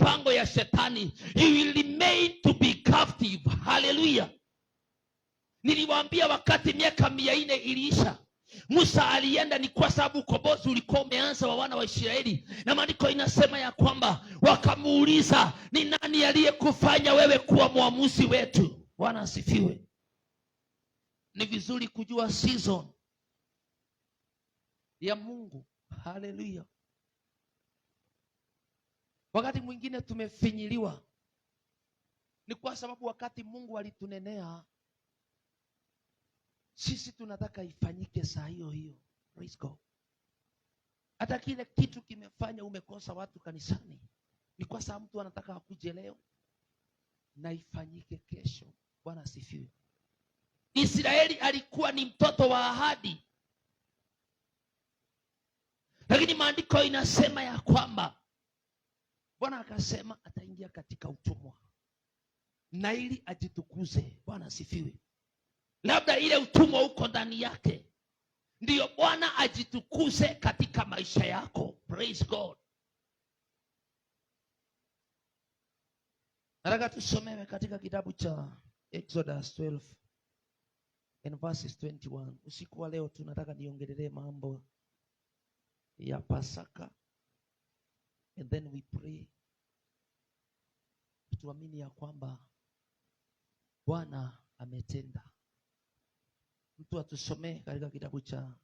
mipango ya shetani, you will remain to be captive. Hallelujah. Niliwaambia wakati miaka 400 iliisha, Musa alienda, ni kwa sababu ukombozi ulikuwa umeanza wa wana wa Israeli, na maandiko inasema ya kwamba wakamuuliza, ni nani aliyekufanya wewe kuwa mwamuzi wetu? Bwana asifiwe. Ni vizuri kujua season ya Mungu. Haleluya. Wakati mwingine tumefinyiliwa, ni kwa sababu wakati Mungu alitunenea, sisi tunataka ifanyike saa hiyo hiyo. Praise God. Hata kile kitu kimefanya umekosa watu kanisani, ni kwa sababu mtu anataka akuje leo na ifanyike kesho. Bwana asifiwe. Israeli alikuwa ni mtoto wa ahadi, lakini maandiko inasema ya kwamba Bwana akasema ataingia katika utumwa na ili ajitukuze. Bwana asifiwe. Labda ile utumwa uko ndani yake, ndiyo Bwana ajitukuze katika maisha yako. Praise God. Nataka tusomewe katika kitabu cha Exodus 12 and verses 21. Usiku wa leo tunataka niongelee mambo ya Pasaka, and then we pray. Tuamini ya kwamba Bwana ametenda. Mtu atusomee katika kitabu cha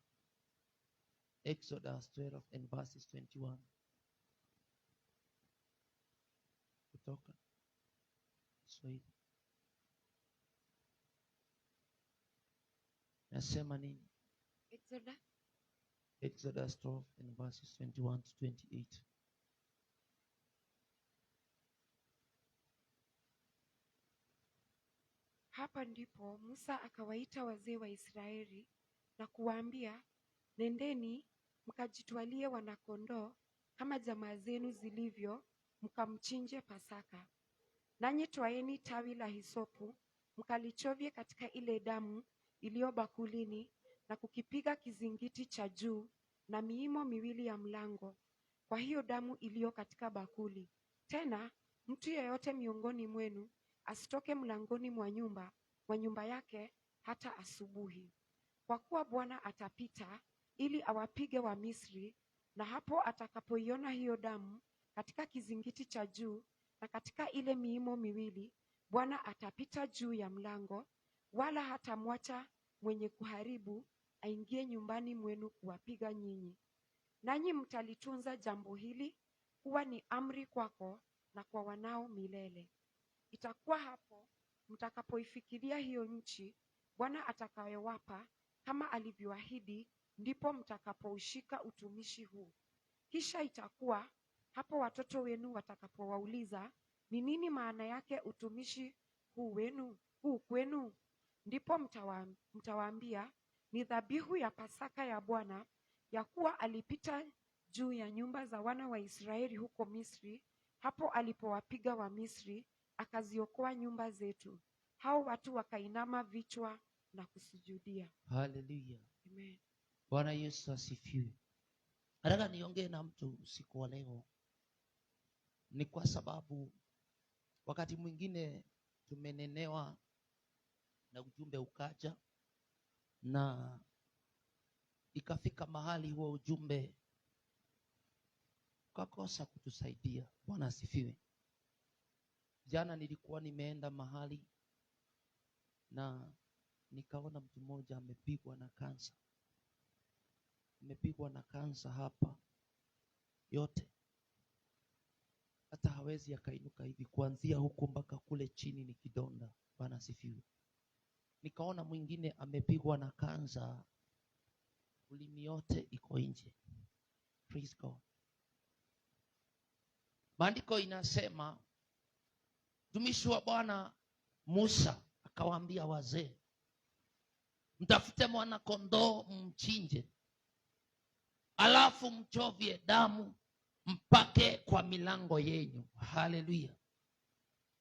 Exodus 12 and verses 21. Kutoka Swahili. Nasema nini? Exodus 12 and verses 21 to 28. Hapa ndipo Musa akawaita wazee wa Israeli na kuwaambia, nendeni mkajitwalie wanakondoo kama jamaa zenu zilivyo, mkamchinje Pasaka. Nanyi twaeni tawi la hisopu, mkalichovye katika ile damu iliyo bakulini, na kukipiga kizingiti cha juu na miimo miwili ya mlango kwa hiyo damu iliyo katika bakuli. Tena mtu yeyote miongoni mwenu asitoke mlangoni mwa nyumba yake hata asubuhi, kwa kuwa Bwana atapita ili awapige Wamisri, na hapo atakapoiona hiyo damu katika kizingiti cha juu na katika ile miimo miwili, Bwana atapita juu ya mlango, wala hatamwacha mwenye kuharibu aingie nyumbani mwenu kuwapiga nyinyi. Nanyi mtalitunza jambo hili kuwa ni amri kwako na kwa wanao milele. Itakuwa hapo mtakapoifikiria hiyo nchi Bwana atakayowapa kama alivyoahidi, ndipo mtakapoushika utumishi huu. Kisha itakuwa hapo watoto wenu watakapowauliza, ni nini maana yake utumishi huu kwenu? Ndipo mtawaambia, ni dhabihu ya Pasaka ya Bwana, ya kuwa alipita juu ya nyumba za wana wa Israeli huko Misri, hapo alipowapiga Wamisri, akaziokoa nyumba zetu. Hao watu wakainama vichwa na kusujudia. Hallelujah. Amen. Bwana Yesu asifiwe. Nataka niongee na mtu usiku wa leo, ni kwa sababu wakati mwingine tumenenewa na ujumbe ukaja, na ikafika mahali huo ujumbe ukakosa kutusaidia. Bwana asifiwe. Jana nilikuwa nimeenda mahali na nikaona mtu mmoja amepigwa na kansa. Amepigwa na kansa hapa yote, hata hawezi akainuka hivi, kuanzia huko mpaka kule chini ni kidonda. Bwana asifiwe. Nikaona mwingine amepigwa na kansa, ulimi yote iko nje. Praise God. Maandiko inasema mtumishi wa Bwana Musa akawaambia wazee, mtafute mwana kondoo mchinje, alafu mchovye damu mpake kwa milango yenu. Haleluya.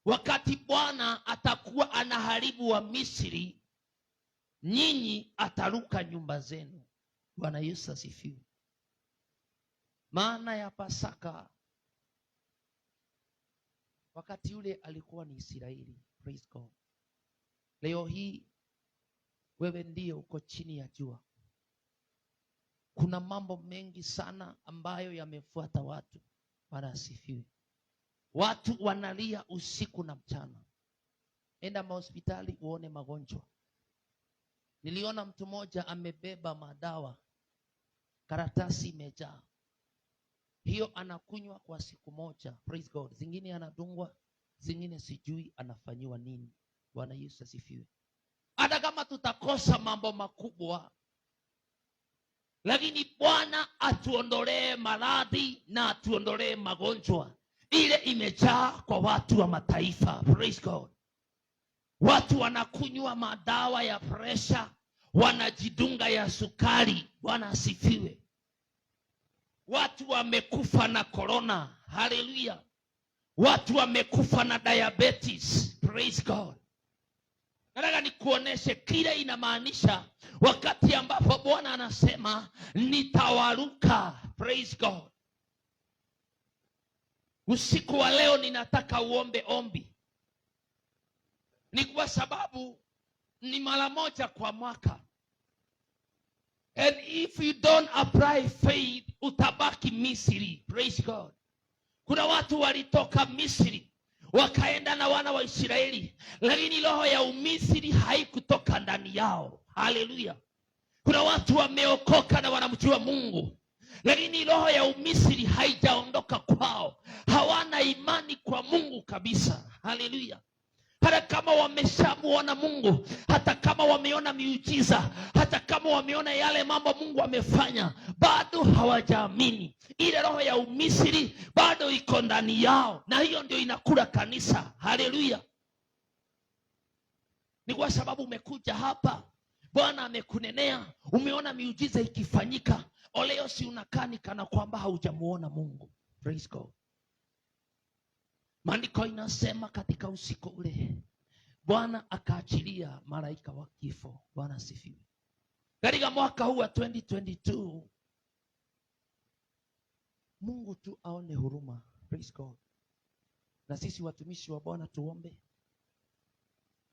Wakati Bwana atakuwa anaharibu wa Misri, nyinyi ataruka nyumba zenu. Bwana Yesu asifiwe. Maana ya Pasaka wakati ule alikuwa ni Israeli. Praise God. Leo hii wewe ndiye uko chini ya jua. Kuna mambo mengi sana ambayo yamefuata watu. Bwana asifiwe. Watu wanalia usiku na mchana. Enda mahospitali uone magonjwa. Niliona mtu mmoja amebeba madawa, karatasi imejaa. Hiyo anakunywa kwa siku moja. Praise God. Zingine anadungwa, zingine sijui anafanyiwa nini. Bwana Yesu asifiwe. Hata kama tutakosa mambo makubwa, lakini Bwana atuondolee maradhi na atuondolee magonjwa ile imejaa kwa watu wa mataifa. Praise God. Watu wanakunywa madawa ya presha, wanajidunga ya sukari. Bwana asifiwe. Watu wamekufa na corona. Hallelujah. Watu wamekufa na diabetes. Praise God. Nataka nikuoneshe kile inamaanisha wakati ambapo Bwana anasema nitawaruka. Praise God. Usiku wa leo ninataka uombe ombi. Ni kwa sababu ni mara moja kwa mwaka. And if you don't apply faith, utabaki Misri. Praise God. Kuna watu walitoka Misri wakaenda na wana wa Israeli, lakini roho ya umisri haikutoka ndani yao. Haleluya. Kuna watu wameokoka na wanamjua Mungu, lakini roho ya umisri haijaondoka kwao. Hawana imani kwa Mungu kabisa. Haleluya. Hata kama wameshamuona Mungu, hata kama wameona miujiza, hata kama wameona yale mambo Mungu amefanya, bado hawajaamini. Ile roho ya umisri bado iko ndani yao, na hiyo ndio inakula kanisa. Haleluya. Ni kwa sababu umekuja hapa, Bwana amekunenea, umeona miujiza ikifanyika, oleo si unakani kana kwamba haujamuona Mungu. Praise God. Maandiko inasema katika usiku ule Bwana akaachilia malaika wa kifo. Bwana asifiwe. Katika mwaka huu wa 2022 Mungu tu aone huruma. Praise God. Na sisi watumishi wa Bwana tuombe,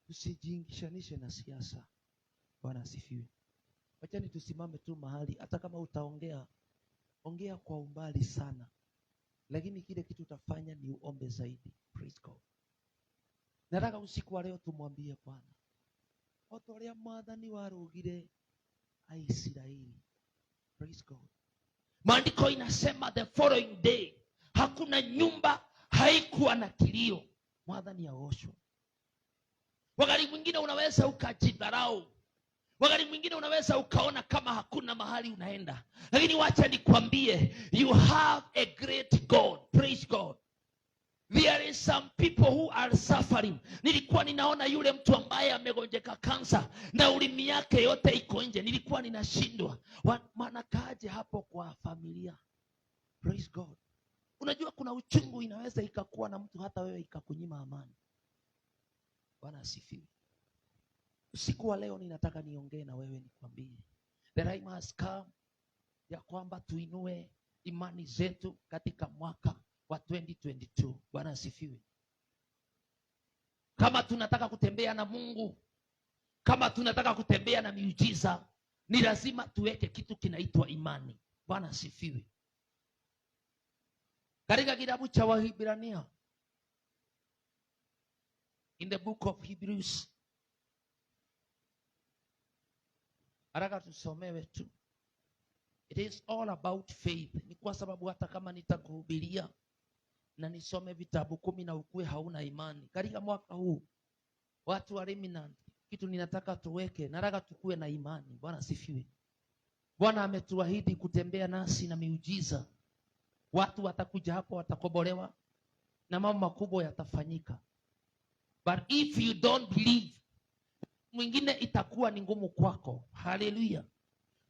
tusijiingishanishe na siasa. Bwana asifiwe. Wachani tusimame tu mahali, hata kama utaongea, ongea kwa umbali sana, lakini kile kitu utafanya ni uombe zaidi. Praise God. Nataka usiku wa leo tumwambie Bwana, otoria mwathani warugire Aisraeli. Praise God. Maandiko inasema the following day hakuna nyumba haikuwa na kilio. Mwathani aoshwe. Wakati mwingine unaweza ukajidharau, wakati mwingine unaweza ukaona kama hakuna mahali unaenda, lakini wacha nikwambie, you have a great God. Praise God. There is some people who are suffering. Nilikuwa ninaona yule mtu ambaye amegonjeka kansa na ulimi yake yote iko nje. Nilikuwa ninashindwa manakaje hapo kwa familia. Praise God. Unajua kuna uchungu inaweza ikakuwa na mtu hata wewe ikakunyima amani. Bwana asifiwe. Usiku wa leo ninataka niongee na wewe nikwambie, the time has come ya kwamba tuinue imani zetu katika mwaka wa 2022. Bwana asifiwe. Kama tunataka kutembea na Mungu, kama tunataka kutembea na miujiza, ni lazima tuweke kitu kinaitwa imani. Bwana asifiwe. Katika kitabu cha Wahibrania, in the book of Hebrews, haraka tusomewe tu. It is all about faith. Ni kwa sababu hata kama nitakuhubiria na nisome vitabu 10 na ukue hauna imani, katika mwaka huu watu wa remnant, kitu ninataka tuweke, nataka tukue na imani. Bwana asifiwe. Bwana ametuahidi kutembea nasi na miujiza. Watu watakuja hapo, watakobolewa na mambo makubwa yatafanyika. But if you don't believe, mwingine itakuwa ni ngumu kwako. Haleluya.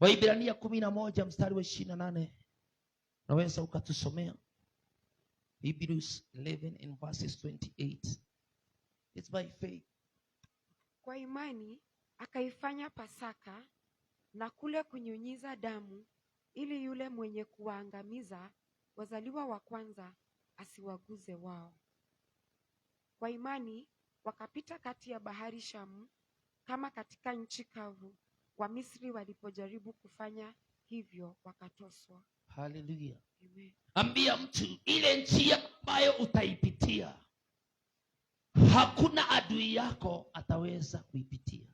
Waebrania 11 mstari wa 28. Naweza ukatusomea? Hebrews 11 and verses 28. It's by faith. Kwa imani akaifanya Pasaka na kule kunyunyiza damu, ili yule mwenye kuwaangamiza wazaliwa wa kwanza asiwaguze wao. Kwa imani wakapita kati ya bahari Shamu kama katika nchi kavu. Wamisri walipojaribu kufanya hivyo wakatoswa. Haleluya. Amen. Ambia mtu, ile njia ambayo utaipitia hakuna adui yako ataweza kuipitia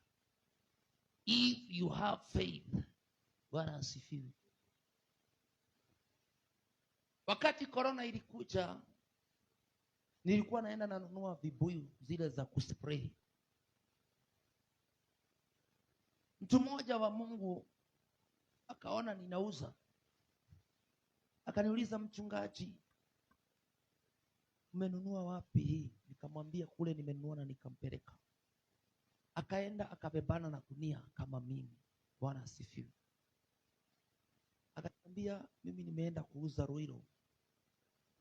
if you have faith. Bwana asifiwe. Wakati corona ilikuja, nilikuwa naenda nanunua vibuyu zile za kuspray. Mtu mmoja wa Mungu akaona ninauza, akaniuliza, mchungaji, umenunua wapi hii? Nikamwambia kule nimenunua na nikampeleka. Akaenda akabebana na gunia kama mimi. Bwana asifiwe. Akaniambia, mimi nimeenda kuuza Ruiro.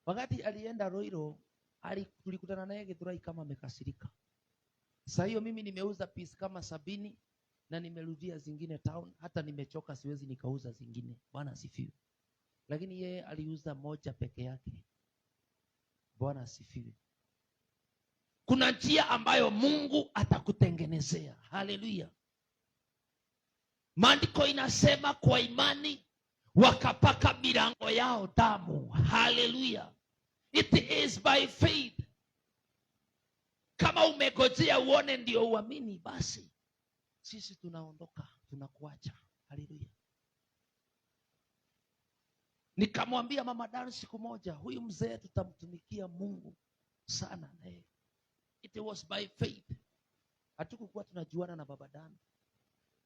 Wakati alienda Ruiro, tulikutana naye Githurai kama amekasirika. Sasa hiyo mimi nimeuza piece kama 70 na nimerudia zingine town, hata nimechoka siwezi nikauza zingine. Bwana asifiwe. Lakini yeye aliuza moja peke yake. Bwana asifiwe. Kuna njia ambayo Mungu atakutengenezea. Haleluya. Maandiko inasema kwa imani wakapaka milango yao damu. Haleluya. It is by faith. Kama umegojea uone ndio uamini, basi sisi tunaondoka, tunakuacha. Haleluya. Nikamwambia Mama Dan siku moja, huyu mzee tutamtumikia Mungu sana naye. It was by faith. Hatukukuwa tunajuana na Baba Dan,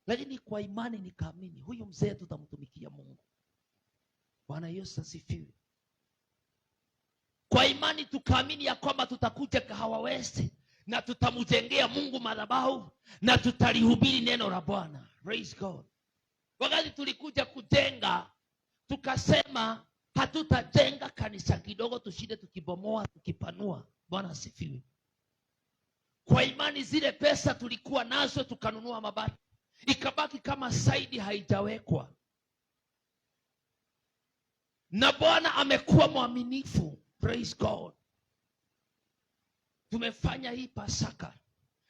lakini kwa imani nikaamini huyu mzee tutamtumikia Mungu. Bwana Yesu asifiwe. Kwa imani tukaamini ya kwamba tutakuja Kahawa West na tutamjengea Mungu madhabahu na tutalihubiri neno la Bwana. Praise God. Wakati tulikuja kujenga, tukasema hatutajenga kanisa kidogo tushinde tukibomoa tukipanua. Bwana asifiwe. Kwa imani zile pesa tulikuwa nazo tukanunua mabati, ikabaki kama saidi haijawekwa. Na Bwana amekuwa mwaminifu. Praise God. Tumefanya hii Pasaka,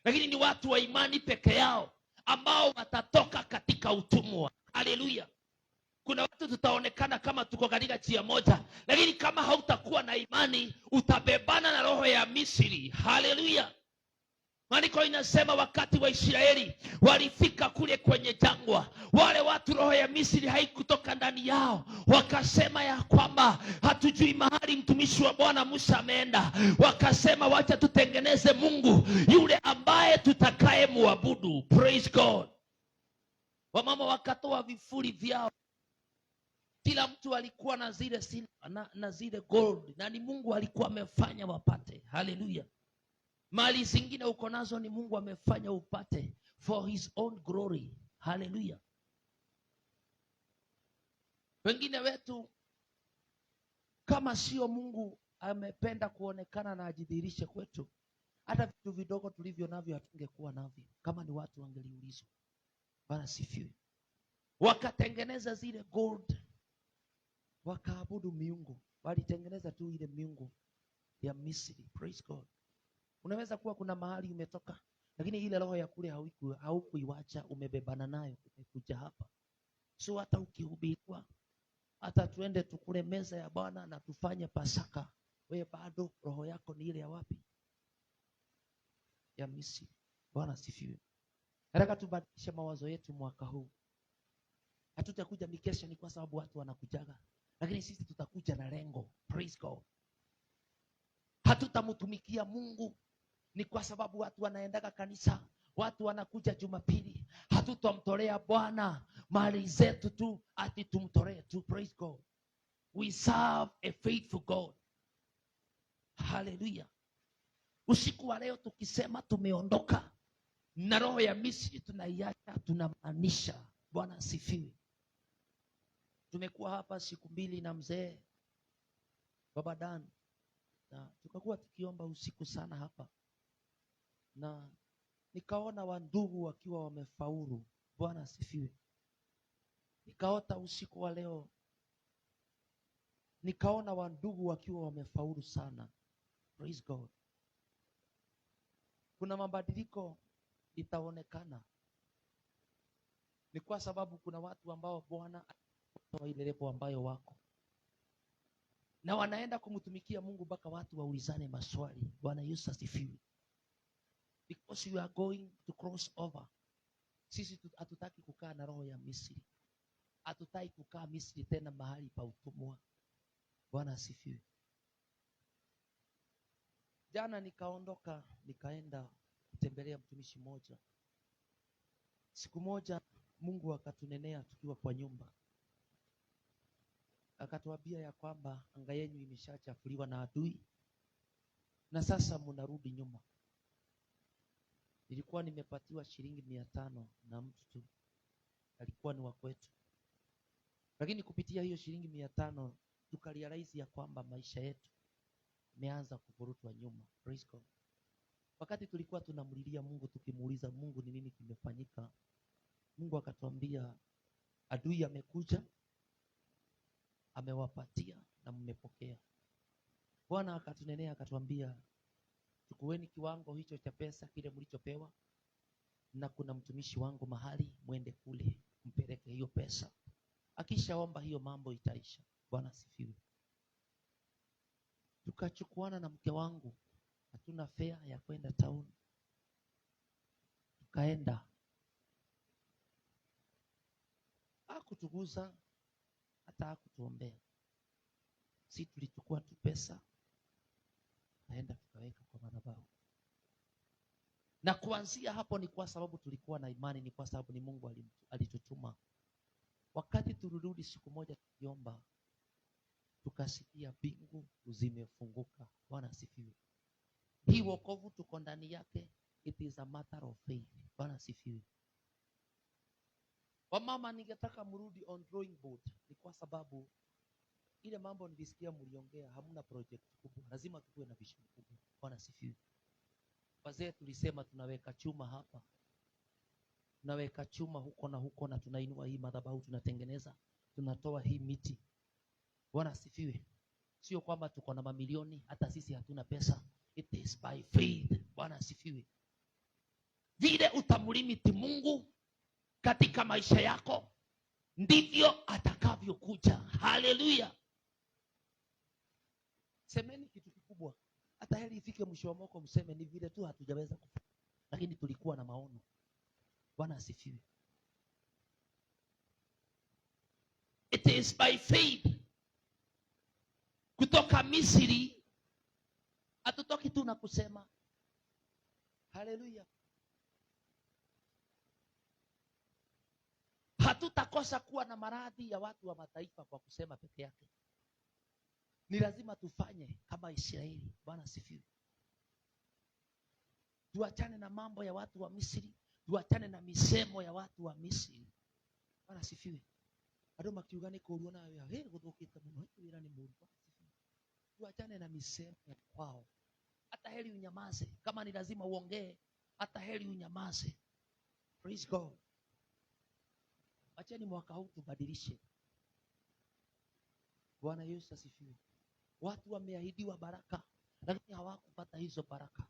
lakini ni watu wa imani peke yao ambao watatoka katika utumwa. Haleluya. Kuna watu tutaonekana kama tuko katika njia moja, lakini kama hautakuwa na imani utabebana na roho ya Misri. Haleluya. Maandiko inasema wakati wa Israeli walifika kule kwenye jangwa, wale watu roho ya Misri haikutoka ndani yao, wakasema ya kwamba hatujui mahali mtumishi wa Bwana Musa ameenda. Wakasema wacha tutengeneze Mungu yule ambaye tutakaye muabudu. Praise God. Wamama wakatoa vifuli vyao, kila mtu alikuwa na zile silver na zile gold, na ni Mungu alikuwa amefanya wapate. Haleluya. Mali zingine uko nazo ni Mungu amefanya upate for his own glory. Haleluya. Wengine wetu kama sio Mungu amependa kuonekana na ajidhihirishe kwetu, hata vitu vidogo tulivyo navyo hatungekuwa navyo kama ni watu wangeliulizwa. Bwana sifiwe. Wakatengeneza zile gold, wakaabudu miungu. Walitengeneza tu ile miungu ya Misri. Praise God. Unaweza kuwa kuna mahali umetoka, lakini ile roho ya kule haukuiwacha, umebebana nayo umekuja hapa. So hata ukihubiriwa, hata tuende tukule meza ya Bwana na tufanye Pasaka, wewe bado roho yako ni ile ya wapi? Ya Misri. Bwana sifiwe. Nataka tubadilishe mawazo yetu mwaka huu. Hatutakuja mikesha ni kwa sababu watu wanakujaga, lakini sisi tutakuja na lengo. Praise God. Hatutamtumikia Mungu ni kwa sababu watu wanaendaga kanisa, watu wanakuja Jumapili. Hatutamtolea Bwana mali zetu tu ati tumtolee tu. Praise God. We serve a faithful God. Hallelujah. Usiku wa leo tukisema tumeondoka na roho ya Misri tunaiacha, tunamaanisha. Bwana asifiwe. Tumekuwa hapa siku 2 na mzee Baba Dan, na tukakuwa tukiomba usiku sana hapa, na nikaona wandugu wakiwa wamefaulu. Bwana asifiwe. Nikaota usiku wa leo, nikaona wandugu wakiwa wamefaulu sana. Praise God. kuna mabadiliko itaonekana. Ni kwa sababu kuna watu ambao Bwana atatoa ile level ambayo wako na wanaenda kumtumikia Mungu mpaka watu waulizane maswali. Bwana Yesu asifiwe. Because you are going to cross over. Sisi hatutaki kukaa na roho ya Misri. Hatutaki kukaa Misri tena mahali pa utumwa. Bwana asifiwe. Jana nikaondoka nikaenda kutembelea mtumishi mmoja. Siku moja Mungu akatunenea tukiwa kwa nyumba. Akatuambia ya kwamba anga yenu imeshachafuliwa na adui na sasa mnarudi nyuma. Nilikuwa nimepatiwa shilingi 500 na mtu tu, alikuwa ni wa kwetu, lakini kupitia hiyo shilingi 500 tukarealize ya kwamba maisha yetu imeanza kuvurutwa nyuma. Praise God. Wakati tulikuwa tunamlilia Mungu tukimuuliza Mungu ni nini kimefanyika, Mungu akatuambia adui amekuja, amewapatia na mmepokea. Bwana akatunenea akatuambia chukueni kiwango hicho cha pesa kile mlichopewa, na kuna mtumishi wangu mahali mwende kule mpeleke hiyo pesa. Akishaomba hiyo mambo itaisha. Bwana sifiwe. Tukachukuana na mke wangu, hatuna fare ya kwenda town. Tukaenda. Hakutuguza hata hakutuombea. Si tulichukua tu pesa naenda tukaweka kwa madhabahu. Na kuanzia hapo ni kwa sababu tulikuwa na imani, ni kwa sababu ni Mungu alitutuma. Wakati tulirudi siku moja tukiomba, tukasikia mbingu zimefunguka. Bwana asifiwe. Hii wokovu tuko ndani yake, it is a matter of faith. Bwana asifiwe. Wamama, ningetaka mrudi on drawing board, ni kwa sababu ile mambo nilisikia mliongea, hamna project kubwa, lazima tukue na vision kubwa. Bwana asifiwe. Wazee tulisema tunaweka chuma hapa, tunaweka chuma huko na huko, na tunainua hii madhabahu, tunatengeneza, tunatoa hii miti. Bwana asifiwe. Sio kwamba tuko na mamilioni, hata sisi hatuna pesa. It is by faith. Bwana asifiwe. Vile utamlimiti Mungu katika maisha yako ndivyo atakavyokuja. Haleluya. Semeni kitu kikubwa. Hata heri ifike mwisho wa mwaka mseme ni vile tu hatujaweza kufanya, lakini tulikuwa na maono. Bwana asifiwe. It is by faith. Kutoka Misri hatutoki tu na kusema. Haleluya. Hatutakosa kuwa na maradhi ya watu wa mataifa kwa kusema peke yake. Ni lazima tufanye kama Israeli. Bwana asifiwe. Tuachane na mambo ya watu wa Misri, tuachane na misemo ya watu wa Misri. Bwana asifiwe. Adoma kiugane kuruona wewe, heri kutokita muno, heri ni Mungu. Tuachane na misemo ya kwao. Hata heri unyamaze. Kama ni lazima uongee, hata heri unyamaze. Praise God. Acheni mwaka huu tubadilishe. Bwana Yesu asifiwe. Watu wameahidiwa baraka, lakini hawakupata hizo baraka.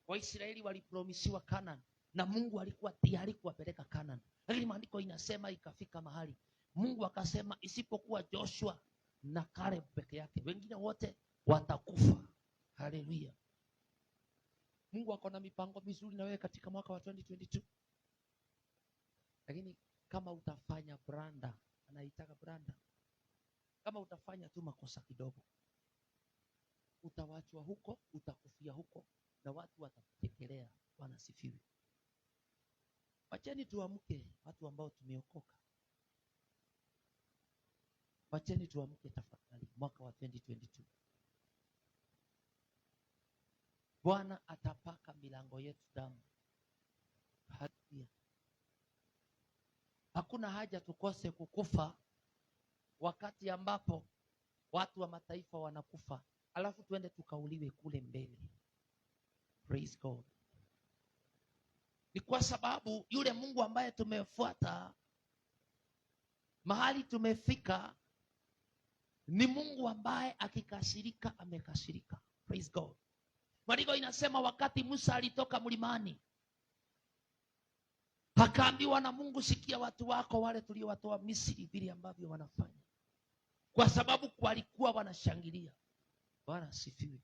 Waisraeli walipromisiwa Canaan, na Mungu alikuwa tayari kuwapeleka Canaan. Lakini maandiko inasema ikafika mahali Mungu akasema isipokuwa Joshua na Caleb peke yake, wengine wote watakufa. Haleluya. Mungu ako na mipango mizuri na wewe katika mwaka wa 2022. Lakini kama utafanya branda, anaitaka branda, kama utafanya tu makosa kidogo, utawachwa huko, utakufia huko, na watu watakutekelea. Bwana sifiwe. Wacheni tuamke, watu ambao tumeokoka. Wacheni tuamke tafadhali, mwaka wa 2022. Bwana atapaka milango yetu damu. Haleluya. Hakuna haja tukose kukufa wakati ambapo watu wa mataifa wanakufa, alafu tuende tukauliwe kule mbele. Praise God. Ni kwa sababu yule Mungu ambaye tumefuata, mahali tumefika, ni Mungu ambaye akikasirika amekasirika. Praise God. Maandiko inasema wakati Musa alitoka mlimani, akaambiwa na Mungu, sikia watu wako wale tuliowatoa Misri vile ambavyo wanafanya, kwa sababu walikuwa wanashangilia. Bwana asifiwe.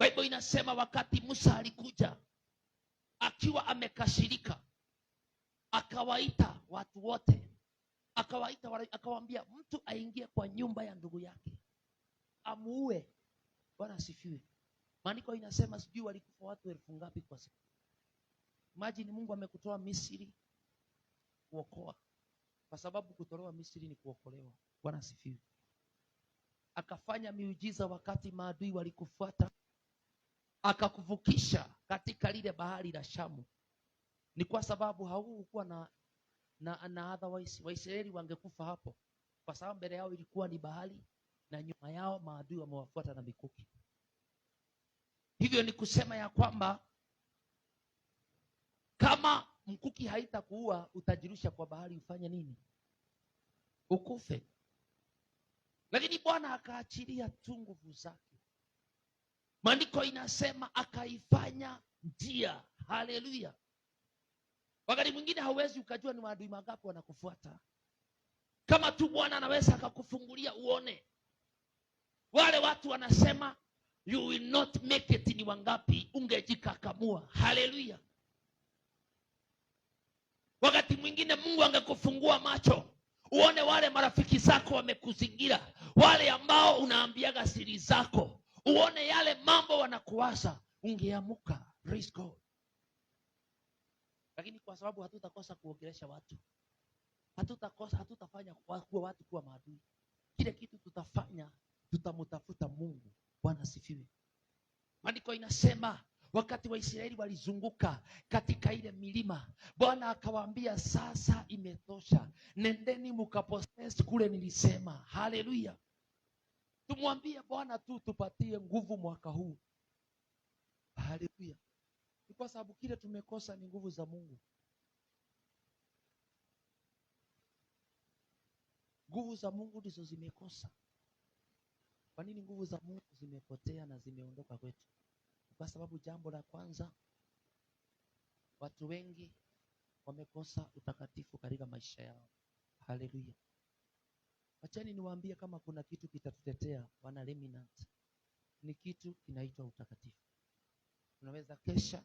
Biblia inasema wakati Musa alikuja akiwa amekasirika, akawaita watu wote, akawaambia mtu aingie kwa nyumba ya ndugu yake amuue. Bwana asifiwe. Maandiko inasema sijui walikufa watu 1000 ngapi kwa siku. Imagine Mungu amekutoa Misri kuokoa, kwa sababu kutolewa Misri ni kuokolewa. Bwana asifiwe. Akafanya miujiza wakati maadui walikufuata, akakuvukisha katika lile bahari la Shamu. Ni kwa sababu haukuwa na otherwise Waisraeli wangekufa hapo, kwa sababu mbele yao ilikuwa ni bahari na nyuma yao maadui wamewafuata na mikuki. Hivyo ni kusema ya kwamba kama mkuki haitakuua, utajirusha kwa bahari ufanye nini? Ukufe. Lakini Bwana akaachilia tu nguvu zake. Maandiko inasema akaifanya njia. Haleluya. Wakati mwingine hauwezi ukajua ni maadui mangapi wanakufuata, kama tu Bwana anaweza akakufungulia uone. Wale watu wanasema you will not make it, ni wangapi ungejikakamua. Haleluya. Wakati mwingine Mungu angekufungua macho uone wale marafiki zako wamekuzingira, wale ambao unaambiaga siri zako, uone yale mambo wanakuwaza, ungeamuka. Praise God. Lakini kwa sababu hatutakosa kuongelesha watu, hatutafanya kuwa watu kuwa maadui. Kile kitu tutafanya, tutamtafuta Mungu. Bwana asifiwe. Maandiko inasema wakati Waisraeli walizunguka katika ile milima, Bwana akawaambia sasa imetosha, nendeni mkapossess kule nilisema. Haleluya. Tumwambie Bwana tu tupatie nguvu mwaka huu. Haleluya. Ni kwa sababu kile tumekosa ni nguvu za Mungu. Nguvu za Mungu ndizo zimekosa. Kwa nini nguvu za Mungu zimepotea na zimeondoka kwetu? Kwa sababu jambo la kwanza, watu wengi wamekosa utakatifu katika maisha yao. Haleluya. Acheni niwaambie, kama kuna kitu kitatutetea wana remnant, ni kitu kinaitwa utakatifu. Tunaweza kesha,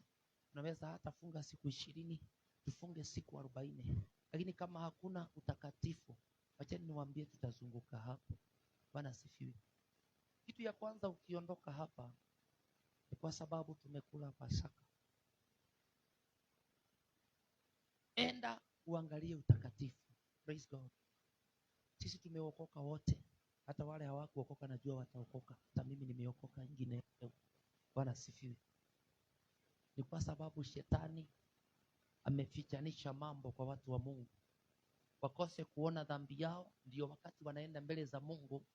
tunaweza hata funga siku 20, tufunge siku 40, lakini kama hakuna utakatifu, acheni niwaambie tutazunguka hapo. Bwana asifiwe. Kitu ya kwanza, ukiondoka hapa ni kwa sababu tumekula Pasaka. Enda uangalie utakatifu. Praise God. Sisi tumeokoka wote, hata wale hawakuokoka najua wataokoka. Hata mimi nimeokoka ingine. Bwana asifiwe. Ni kwa sababu shetani amefichanisha mambo kwa watu wa Mungu, wakose kuona dhambi yao, ndio wakati wanaenda mbele za Mungu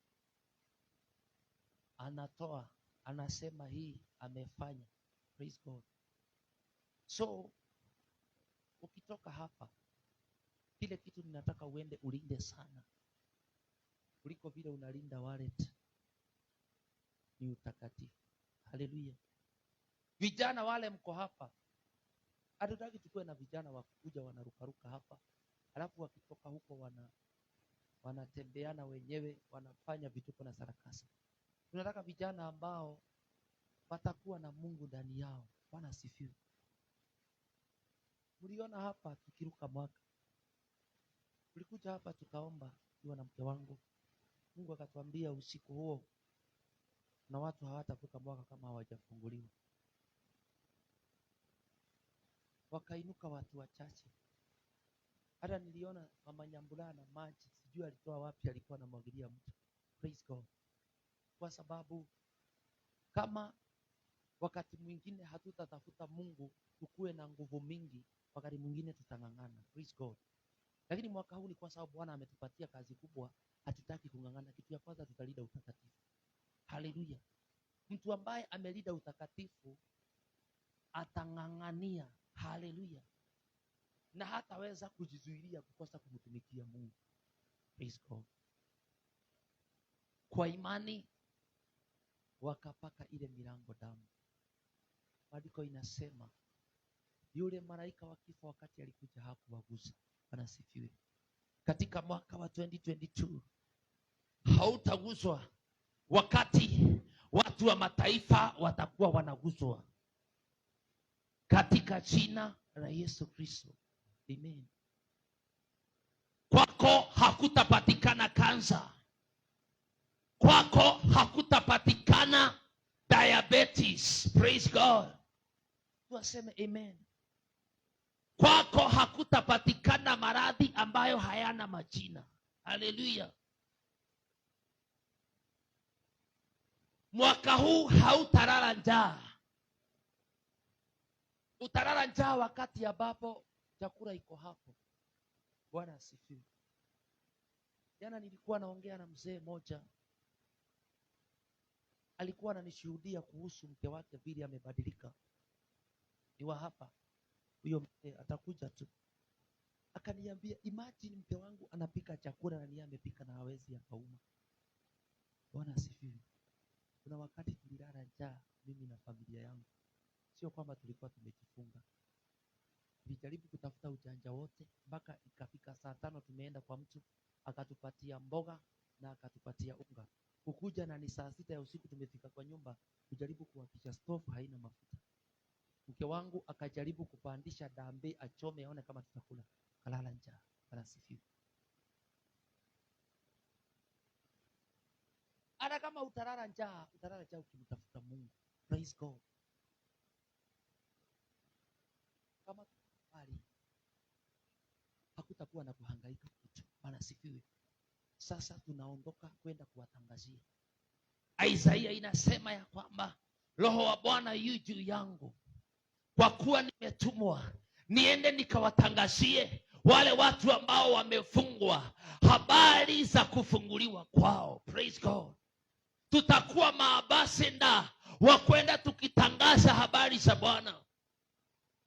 anatoa, anasema hii amefanya. Praise God. So ukitoka hapa, kile kitu ninataka uende ulinde sana kuliko vile unalinda wallet, ni utakatifu. Haleluya. Vijana wale mko hapa, hatutaki tukue na vijana wakuja wanarukaruka hapa, alafu wakitoka huko wanatembeana wenyewe, wanafanya vituko na sarakasi. Tunataka vijana ambao watakuwa na Mungu ndani yao. Bwana asifiwe. Mliona hapa tukiruka mwaka, tulikuja hapa tukaomba nikiwa na mke wangu, Mungu akatuambia usiku huo na watu hawatavuka mwaka kama hawajafunguliwa. Wakainuka watu wachache. Hata niliona mama Nyambura na maji, sijui alitoa wapi, alikuwa anamwagilia mtu. Praise God. Kwa sababu kama wakati mwingine hatutatafuta Mungu tukue na nguvu mingi, wakati mwingine tutangangana. Praise God. Lakini mwaka huu ni kwa sababu Bwana ametupatia kazi kubwa, hatutaki kungangana. Kitu ya kwanza, tutalida utakatifu. Haleluya. Mtu ambaye amelida utakatifu atangangania. Haleluya. Na hataweza kujizuilia kukosa kumtumikia Mungu. Praise God. Kwa imani wakapaka ile milango damu. maandiko inasema yule malaika wa kifo wakati alikuja hakuwagusa. Anasifiwe. Katika mwaka wa 2022 hautaguswa wakati watu wa mataifa watakuwa wanaguswa, katika jina la Yesu Kristo. Amen. Kwako hakutapatikana kansa, kwako hakutapatikana diabetes. Praise God. Tuaseme amen. Kwako hakutapatikana maradhi ambayo hayana majina. Haleluya. Mwaka huu hautalala njaa. Utalala njaa wakati ambapo chakula iko hapo. Bwana asifiwe. Jana nilikuwa naongea na mzee moja, alikuwa ananishuhudia kuhusu mke wake vile amebadilika. Ni wa hapa, huyo mzee atakuja tu. Akaniambia, imagine mke wangu anapika chakula na niye amepika na hawezi akauma. Bwana asifiwe. Kuna wakati tulilala njaa mimi na familia yangu. Sio kwamba tulikuwa tumejifunga. Nilijaribu kutafuta ujanja wote mpaka ikafika saa 5 tumeenda kwa mtu akatupatia mboga na akatupatia unga. Kukuja na ni saa 6 ya usiku tumefika kwa nyumba kujaribu kuhakikisha stove haina mafuta. Mke wangu akajaribu kupandisha dambe achome aone kama tutakula. Kalala njaa. Anasifiwa. Hata kama utalala njaa ukimtafuta Mungu. Praise God. Kama tukubali, hakutakuwa na kuhangaika kitu. Anasifiwe. Sasa tunaondoka kwenda kuwatangazia. Isaia inasema ya kwamba Roho wa Bwana yu juu yangu, kwa kuwa nimetumwa niende nikawatangazie wale watu ambao wamefungwa habari za kufunguliwa kwao. Praise God. Tutakuwa maabasenda wa kwenda tukitangaza habari za Bwana.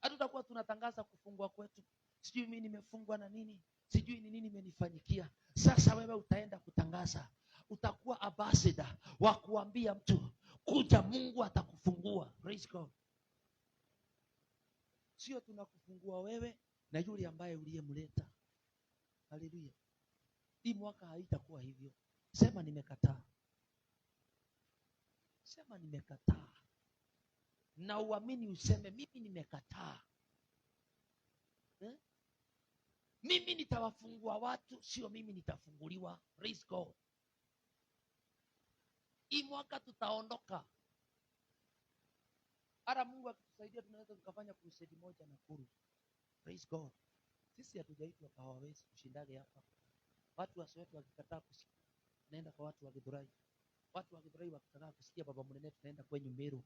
Hatutakuwa tunatangaza kufungwa kwetu. Sijui mimi nimefungwa na nini, sijui ni nini imenifanyikia. Sasa wewe utaenda kutangaza. Utakuwa ambassador wa kuambia mtu, kuja Mungu atakufungua. Praise God. Sio tunakufungua wewe na yule ambaye uliyemleta. Haleluya. Hii mwaka haitakuwa hivyo. Sema nimekataa. Sema nimekataa. Na uamini useme mimi nimekataa. Mimi nitawafungua watu, sio mimi nitafunguliwa. Praise God. Hii mwaka tutaondoka. Ara Mungu akitusaidia tunaweza tukafanya crusade moja na kuru. Praise God. Sisi hatujaitwa kwa hawawezi kushindage hapa. Watu wasiote wakikataa kusikia, tunaenda kwa watu wa Githurai. Watu wa Githurai wakikataa kusikia baba mnene, tunaenda kwenye Meru.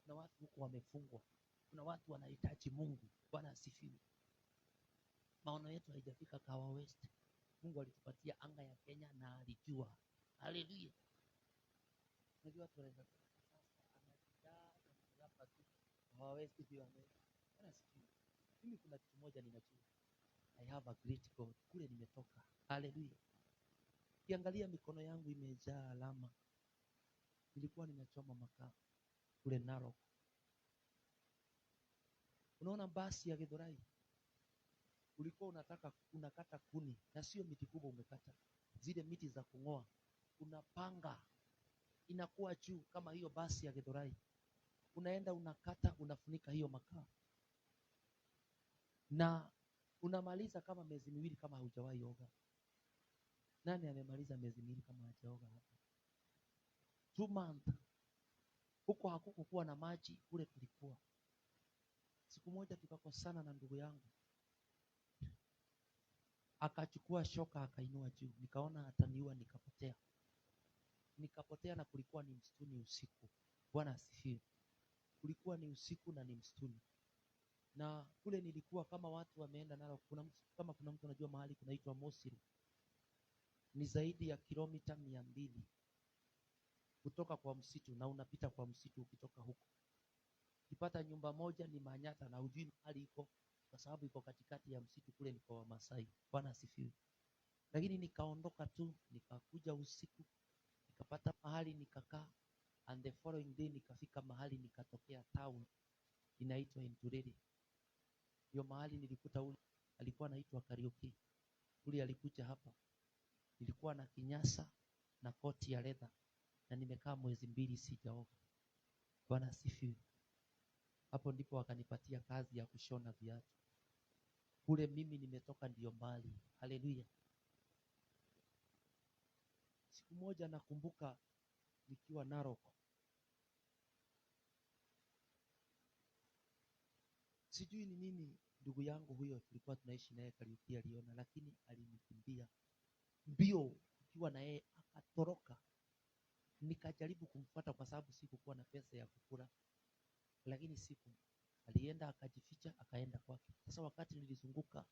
Kuna watu huko wamefungwa. Kuna watu wanahitaji Mungu. Bwana asifiwe. Maono yetu haijafika Kawa West. Mungu alitupatia anga ya Kenya na alijua. Haleluya. Unajua watu wanaweza sasa anajaa hapa tu. Kawa West ndio ame. Bwana asifiwe. Mimi kuna kitu moja ninajua. I have a great God. Kule nimetoka. Haleluya. Kiangalia mikono yangu imejaa alama. Nilikuwa ninachoma makaa kule Narok. Unaona basi ya Githurai, ulikuwa unakata kuni na sio miti kubwa umekata, zile miti za kungoa, unapanga inakuwa juu kama hiyo basi ya Githurai, unaenda unakata, unafunika hiyo makaa na unamaliza kama miezi 2 kama hujawahi oga. Nani amemaliza miezi 2 kama hajaoga hapa? 2 months. Huko hakukuwa na maji, kule kulikuwa. Siku moja tukakosana na ndugu yangu, akachukua shoka akainua juu, nikaona ataniua, nikapotea na kulikuwa ni msituni usiku. Bwana asifiwe. Kulikuwa ni usiku na ni msituni, na kule nilikuwa kama watu wameenda nalo. Kuna mtu anajua mahali kunaitwa Mosiri, ni zaidi ya kilomita 200 kutoka kwa msitu, na unapita kwa msitu ukitoka huko. Ukipata nyumba moja ni Manyata na hujui mahali iko, kwa sababu iko katikati ya msitu. Kule ni kwa Wamasai. Bwana asifiwe. Lakini nikaondoka tu, nikakuja usiku, nikapata mahali nikakaa, and the following day nikafika mahali nikatokea town. inaitwa Inturiri. Ndio mahali nilikuta ule alikuwa anaitwa Kariuki. Ule alikuja hapa, nilikuwa na kinyasa na koti ya leather na nimekaa mwezi 2 sijaoga. Bwana asifiwe. Hapo ndipo wakanipatia kazi ya kushona viatu. Kule mimi nimetoka ndio mbali. Haleluya. Siku moja nakumbuka nikiwa Narok. Sijui ni nini ndugu yangu huyo tulikuwa tunaishi naye Kariuki aliona, lakini alinikimbia mbio ikiwa na yeye akatoroka. Nikajaribu kumfuata kwa sababu sikukuwa na pesa ya kukula, lakini siku alienda akajificha akaenda kwake. Sasa wakati nilizunguka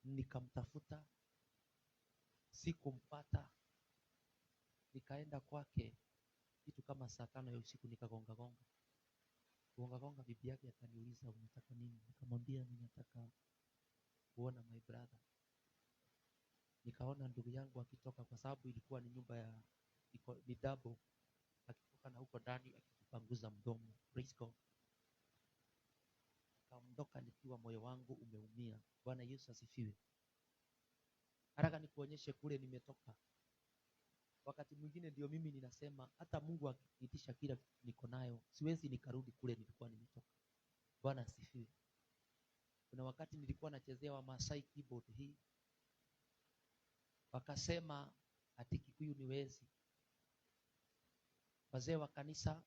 nikamtafuta, sikumpata. Nikaenda kwake kitu kama saa 5 ya usiku, nikagonga gonga. Bibi yake akaniuliza unataka nini? Nikamwambia ninataka kuona my brother. Nikaona ndugu yangu akitoka, kwa sababu ilikuwa ni nyumba ya ni double, akitoka na huko ndani akipanguza mdomo. Praise God. Kaondoka nikiwa moyo wangu umeumia. Bwana Yesu asifiwe. Haraka nikuonyeshe kule nimetoka. Wakati mwingine ndio mimi ninasema hata Mungu akiitisha kila kitu niko nayo, siwezi nikarudi kule nilikuwa nimetoka. Bwana asifiwe. Kuna wakati nilikuwa nachezea wa Masai keyboard hii, wakasema ati Kikuyu ni wezi. Wazee wa kanisa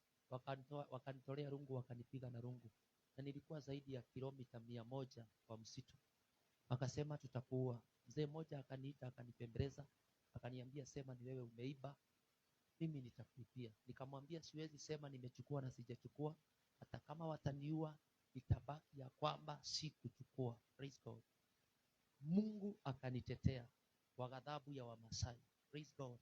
wakanitolea rungu, wakanipiga na rungu, na nilikuwa zaidi ya kilomita 100 kwa msitu. Wakasema tutakuua. Mzee mmoja akaniita akanipembeleza, akaniambia sema ni wewe umeiba, mimi nitakulipia. Nikamwambia siwezi sema nimechukua na sijachukua, hata kama wataniua itabaki ya kwamba sikuchukua. Praise God. Mungu akanitetea kwa ghadhabu ya Wamasai. Praise God.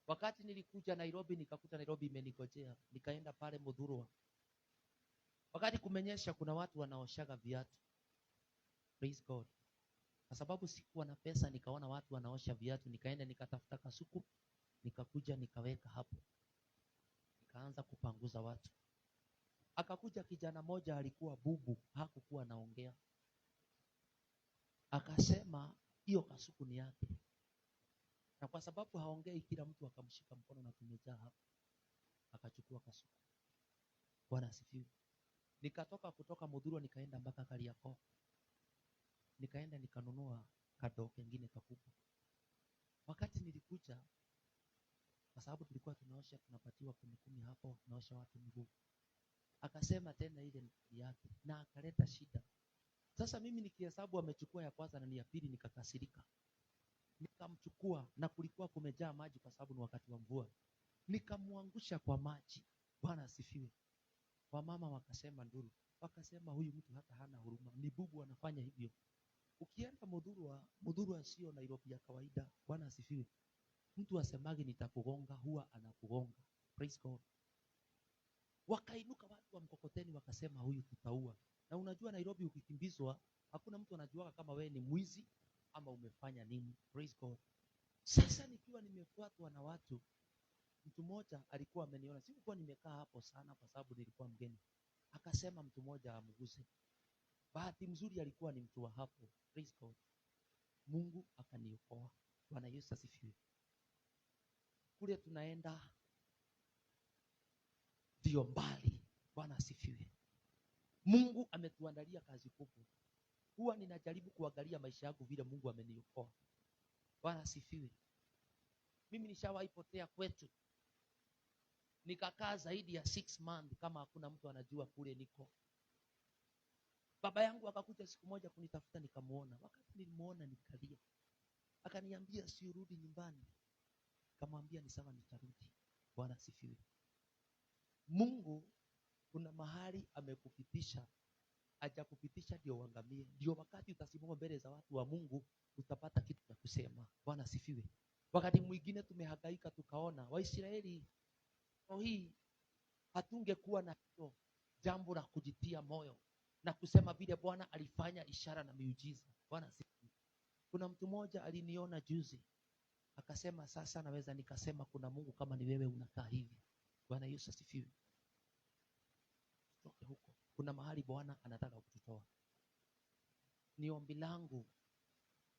Wakati nilikuja Nairobi, nikakuta Nairobi imenigojea, nikaenda pale Muthurwa. Wakati kumenyesha, kuna watu wanaoshaga viatu. Praise God. Kwa sababu sikuwa na pesa, nikaona watu wanaosha viatu, nikaenda nikatafuta kasuku, nikakuja nikaweka hapo, nikaanza kupanguza watu. Akakuja kijana moja alikuwa bubu, hakukuwa anaongea. Akasema hiyo kasuku ni yake, na kwa sababu haongei, kila mtu akamshika mkono na tumejaa hapo, akachukua kasuku. Bwana asifiwe. Nikatoka kutoka Muthurwa nikaenda mpaka Kariakoo. Nikaenda nikanunua kadoo kengine kakubwa. Wakati nilikuja, kwa sababu tulikuwa tunaosha, tunapatiwa 10 hapo, tunaosha watu miguu. Akasema tena ile ni yake, na akaleta shida. Sasa mimi nikihesabu amechukua ya kwanza na ni ya pili, nikakasirika. Nikamchukua, na kulikuwa kumejaa maji kwa sababu ni wakati wa mvua. Nikamwangusha kwa maji. Bwana asifiwe. Wamama wakasema nduru. Wakasema huyu mtu hata hana huruma, ni bubu anafanya hivyo. Ukienda Muthurwa sio Nairobi ya kawaida. Bwana asifiwe. Mtu asemage nitakugonga, huwa anakugonga. Praise God. Wakainuka watu wa mkokoteni wakasema huyu tutaua. Na unajua Nairobi ukikimbizwa, hakuna mtu anajuaga kama wewe ni mwizi ama umefanya nini. Praise God. Sasa nikiwa nimefuatwa na watu, mtu mmoja alikuwa ameniona, sikuwa nimekaa hapo sana kwa sababu nilikuwa mgeni. Akasema mtu mmoja amguse. Bahati mzuri alikuwa ni mtu wa hapo. Praise God. Mungu akaniokoa. Bwana Yesu asifiwe. Kule tunaenda ndio mbali. Bwana asifiwe. Mungu ametuandalia kazi kubwa. Huwa ninajaribu kuangalia maisha yangu vile Mungu ameniokoa. Bwana asifiwe. Mimi nishawahi potea kwetu, nikakaa zaidi ya 6 months kama hakuna mtu anajua kule niko. Baba yangu akakuja siku moja kunitafuta, nikamuona. Wakati nilimuona nikalia. Akaniambia si urudi nyumbani. Nikamwambia ni sawa, nitarudi. Bwana asifiwe. Mungu kuna mahali amekupitisha, hajakupitisha ndio uangamie. Ndio wakati utasimama mbele za watu wa Mungu utapata kitu cha kusema. Bwana asifiwe. Wakati mwingine tumehangaika tukaona Waisraeli hii hatungekuwa na hilo jambo la kujitia moyo na kusema vile Bwana alifanya ishara na miujiza. Bwana asifiwe. Kuna mtu mmoja aliniona juzi, akasema sasa naweza nikasema kuna Mungu kama ni wewe unakaa hivi. Bwana Yesu asifiwe. Tutoke huko. kuna mahali Bwana anataka kututoa. Ni ombi langu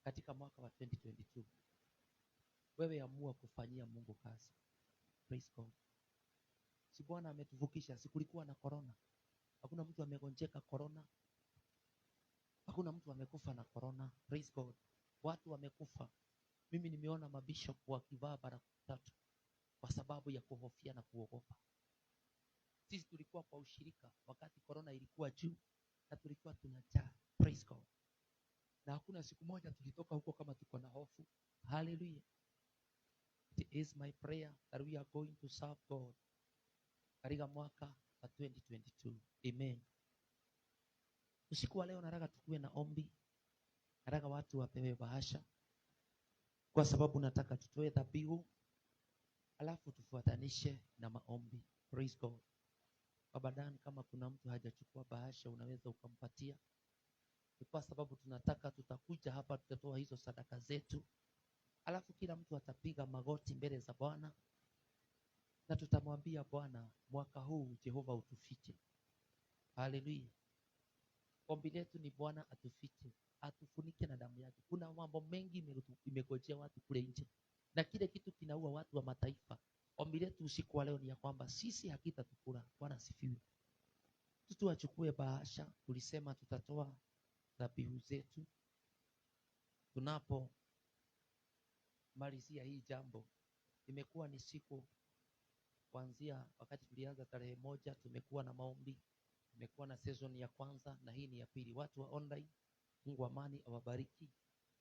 katika mwaka wa 2022, wewe amua kufanyia Mungu kazi. Praise God. Si Bwana ametuvukisha, si kulikuwa na corona? Hakuna mtu amegonjeka corona, hakuna mtu amekufa na corona. Praise God. Watu wamekufa. Mimi nimeona mabishop wakivaa barakoa 3 kwa sababu ya kuhofia na kuogopa. Sisi tulikuwa kwa ushirika wakati corona ilikuwa juu na tulikuwa tunajaa. Praise God. Na hakuna siku moja tulitoka huko kama tuko na hofu. Hallelujah. It is my prayer that we are going to serve God katika mwaka wa 2022. Amen. Usiku wa leo nataka tukue na ombi. Nataka watu wapewe bahasha, kwa sababu nataka tutoe dhabihu, alafu tufuatanishe na maombi. Praise God. Baba Dan, kama kuna mtu hajachukua bahasha unaweza ukampatia. Ni kwa sababu tunataka, tutakuja hapa, tutatoa hizo sadaka zetu, alafu kila mtu atapiga magoti mbele za Bwana na tutamwambia Bwana, mwaka huu Jehova utufiche. Hallelujah. Ombi letu ni Bwana atufiche, atufunike na damu yake. Kuna mambo mengi imegojea watu kule nje, na kile kitu kinaua watu wa mataifa. Ombi letu usiku wa leo ni ya kwamba sisi hakitatukula. Bwana asifiwe. Tuachukue bahasha, tulisema tutatoa dhabihu zetu. Tunapo malizia hii jambo, imekuwa ni siku kuanzia wakati tulianza tarehe 1, tumekuwa na maombi, tumekuwa na season ya kwanza na hii ni ya pili. Watu wa online, Mungu wa amani awabariki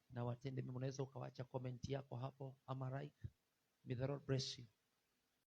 na watende mema. Unaweza ukawacha comment yako hapo ama like. May the Lord bless you.